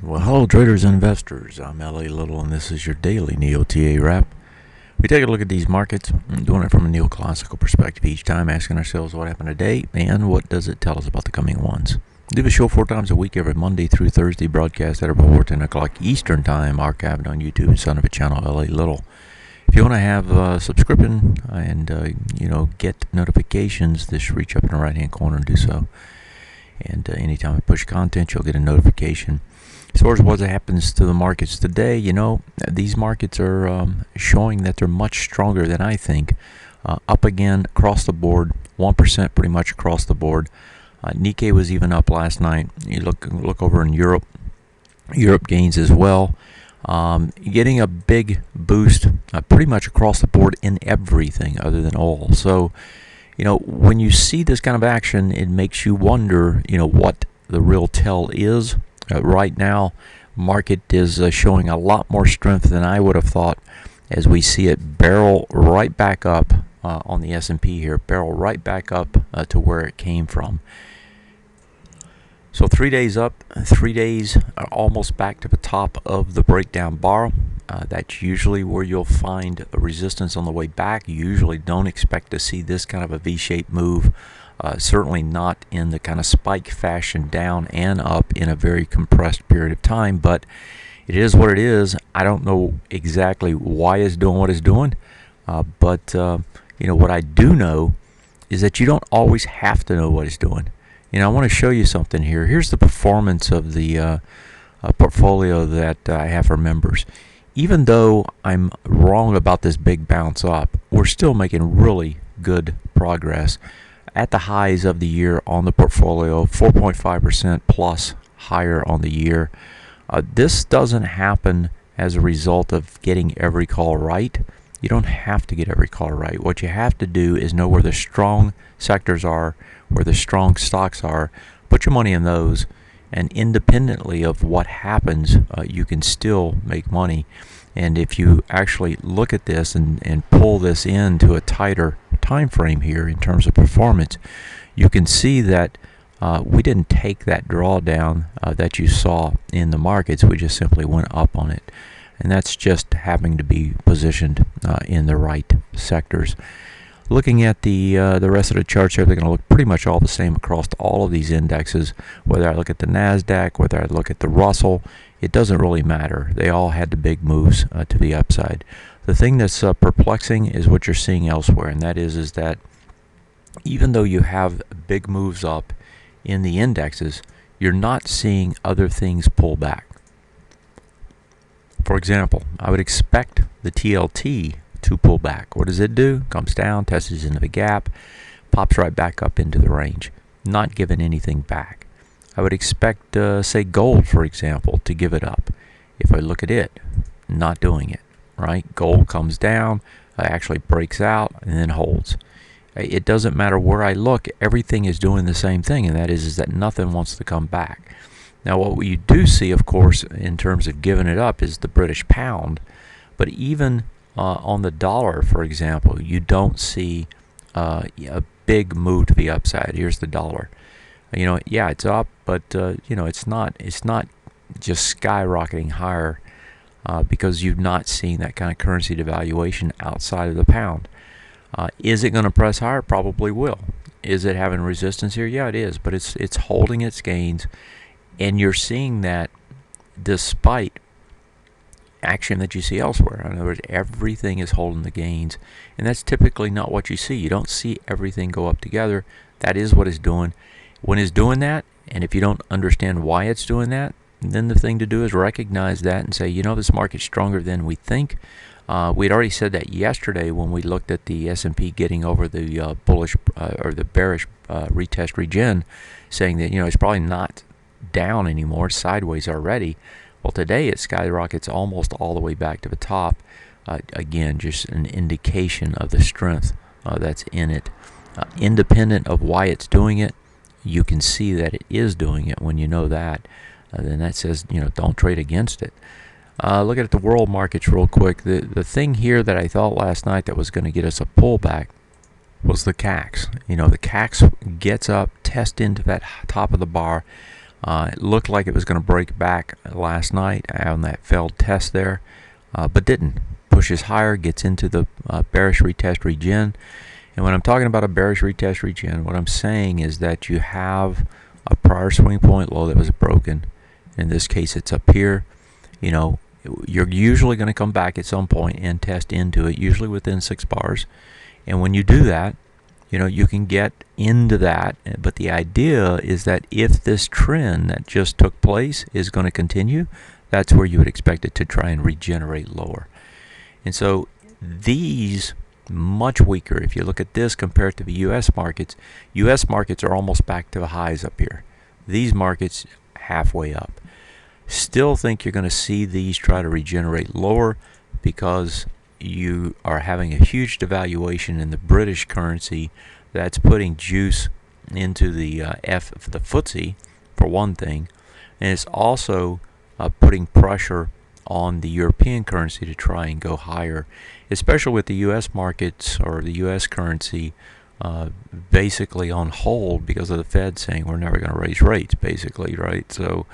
Well, hello traders and investors. I'm LA Little and this is your daily NeoTA wrap. We take a look at these markets, doing it from a neoclassical perspective each time, asking ourselves what happened today and what does it tell us about the coming ones. We do a show 4 times a week every Monday through Thursday, broadcast at about 10 o'clock Eastern Time, archived on YouTube and son of a channel, LA Little. If you want to have a subscription and get notifications, just reach up in the right hand corner and do so. And anytime I push content, you'll get a notification. As far as what happens to the markets today, these markets are showing that they're much stronger than I think. Up again across the board, 1% pretty much across the board. Nikkei was even up last night. You look over in Europe. Europe gains as well. Getting a big boost pretty much across the board in everything other than oil. So, when you see this kind of action, it makes you wonder, what the real tell is. Right now, market is showing a lot more strength than I would have thought as we see it barrel right back up on the S&P here, barrel right back up to where it came from. So 3 days up, 3 days almost back to the top of the breakdown bar. That's usually where you'll find a resistance on the way back. You usually don't expect to see this kind of a V-shaped move. Certainly not in the kind of spike fashion down and up in a very compressed period of time, but it is what it is. I don't know exactly why it's doing what it's doing, but what I do know is that you don't always have to know what it's doing. I want to show you something here. Here's the performance of the portfolio that I have for members. Even though I'm wrong about this big bounce up, we're still making really good progress. At the highs of the year on the portfolio, 4.5% plus higher on the year. This doesn't happen as a result of getting every call right. You don't have to get every call right. What you have to do is know where the strong sectors are, where the strong stocks are. Put your money in those, and independently of what happens, you can still make money. And if you actually look at this and pull this into a tighter time frame here in terms of performance, you can see that we didn't take that drawdown that you saw in the markets. We just simply went up on it, and that's just having to be positioned in the right sectors. Looking at the rest of the charts here, they're going to look pretty much all the same across all of these indexes. Whether I look at the NASDAQ, whether I look at the Russell, it doesn't really matter. They all had the big moves to the upside. The thing that's perplexing is what you're seeing elsewhere, and that is that even though you have big moves up in the indexes, you're not seeing other things pull back. For example, I would expect the TLT to pull back. What does it do? Comes down, tests into the gap, pops right back up into the range, not giving anything back. I would expect, say, gold, for example, to give it up. If I look at it, not doing it, right? Gold comes down, actually breaks out, and then holds. It doesn't matter where I look, everything is doing the same thing, and that is that nothing wants to come back. Now, what you do see, of course, in terms of giving it up is the British pound, but even on the dollar, for example, you don't see a big move to the upside. Here's the dollar. Yeah, it's up, but it's not just skyrocketing higher because you've not seen that kind of currency devaluation outside of the pound. Is it going to press higher? Probably will. Is it having resistance here? Yeah, it is, but it's holding its gains, and you're seeing that despite action that you see elsewhere. In other words, everything is holding the gains, and that's typically not what you see. You don't see everything go up together. That is what it's doing. When it's doing that, and if you don't understand why it's doing that, then the thing to do is recognize that and say, this market's stronger than we think. We'd already said that yesterday when we looked at the S&P getting over the bullish or the bearish retest regen, saying that it's probably not down anymore, it's sideways already. Well, today it skyrockets almost all the way back to the top. Again, just an indication of the strength that's in it. Independent of why it's doing it, you can see that it is doing it. When you know that, then that says, don't trade against it. Look at the world markets real quick. The thing here that I thought last night that was going to get us a pullback was the CAX. The CAX gets up, tests into that top of the bar, It looked like it was going to break back last night on that failed test there, but didn't. Pushes higher, gets into the bearish retest regen. And when I'm talking about a bearish retest regen, what I'm saying is that you have a prior swing point low that was broken. In this case, it's up here. You know, you're usually going to come back at some point and test into it, usually within 6 bars. And when you do that, you know, you can get into that. But the idea is that if this trend that just took place is going to continue, that's where you would expect it to try and regenerate lower. And so these much weaker. If you look at this compared to the U.S. markets are almost back to the highs up here. These markets halfway up. Still think you're going to see these try to regenerate lower because you are having a huge devaluation in the British currency. That's putting juice into the the FTSE for one thing, and it's also putting pressure on the European currency to try and go higher, especially with the U.S. markets or the U.S. currency basically on hold because of the Fed saying we're never going to raise rates, basically, right? So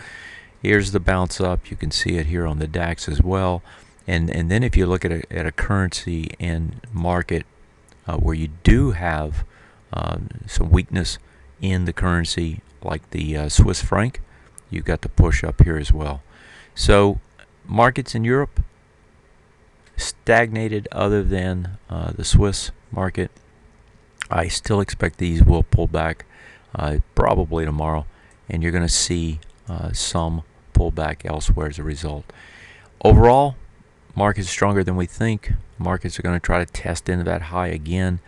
here's the bounce up. You can see it here on the DAX as well. And then if you look at a currency and market where you do have some weakness in the currency, like the Swiss franc, you've got the push up here as well. So markets in Europe stagnated other than the Swiss market. I still expect these will pull back probably tomorrow, and you're going to see some pullback elsewhere as a result. Overall, markets stronger than we think. Markets are going to try to test into that high again.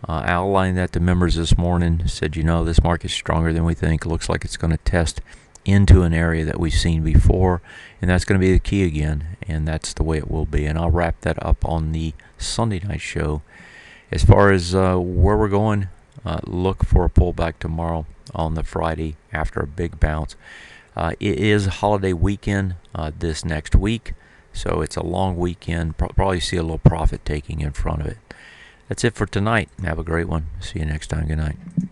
I outlined that to members this morning. Said, you know, this market's stronger than we think. It looks like it's going to test into an area that we've seen before, and that's going to be the key again, and that's the way it will be. And I'll wrap that up on the Sunday night show. As far as where we're going, look for a pullback tomorrow on the Friday after a big bounce. It is a holiday weekend this next week, so it's a long weekend. Probably see a little profit taking in front of it. That's it for tonight. Have a great one. See you next time. Good night.